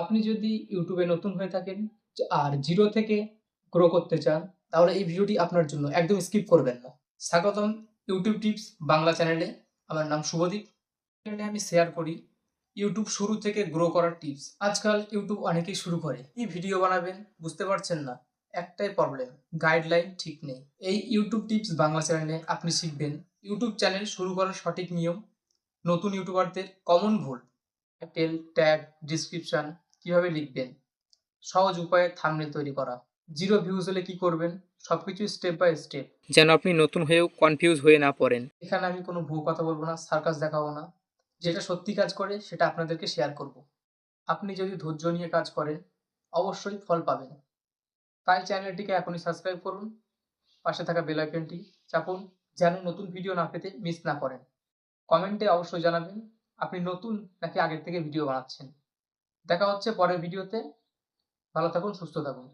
আপনি যদি ইউটিউবে নতুন হয়ে থাকেন আর জিরো থেকে গ্রো করতে চান, তাহলে এই ভিডিওটি আপনার জন্য, একদম স্কিপ করবেন না। স্বাগতম ইউটিউব টিপস বাংলা চ্যানেলে। আমার নাম শুভদীপ। এখানে আমি শেয়ার করি ইউটিউব শুরু থেকে গ্রো করার টিপস। আজকাল ইউটিউব অনেকেই শুরু করে, কি ভিডিও বানাবেন বুঝতে পারছেন না, একটাই প্রবলেম, গাইডলাইন ঠিক নেই। এই ইউটিউব টিপস বাংলা চ্যানেলে আপনি শিখবেন ইউটিউব চ্যানেল শুরু করার সঠিক নিয়ম, নতুন ইউটিউবারদের কমন ভুল, টাইটেল, ট্যাগ, ডিসক্রিপশন কিভাবে লিখবেন, সহজ উপায়ে থাম্বনেল তৈরি করা, জিরো ভিউজ হলে কি করবেন, সবকিছু স্টেপ বাই স্টেপ, যেন আপনি নতুন হয়েও কনফিউজ হয়ে না পড়েন। এখানে আমি কোনো ভুয়ো কথা বলবো না, সার্কাস দেখাবো না, যেটা সত্যি কাজ করে সেটা আপনাদেরকে শেয়ার করব। আপনি যদি ধৈর্য নিয়ে কাজ করেন, অবশ্যই ফল পাবেন। তাই চ্যানেলটিকে এখনই সাবস্ক্রাইব করুন, পাশে থাকা বেল আইকনটি চাপুন, যেন নতুন ভিডিও না পেতে মিস না করেন। কমেন্টে অবশ্যই জানাবেন আপনি নতুন নাকি আগের থেকে ভিডিও বানাচ্ছেন। দেখা হচ্ছে পরের ভিডিওতে। ভালো থাকুন, সুস্থ থাকুন।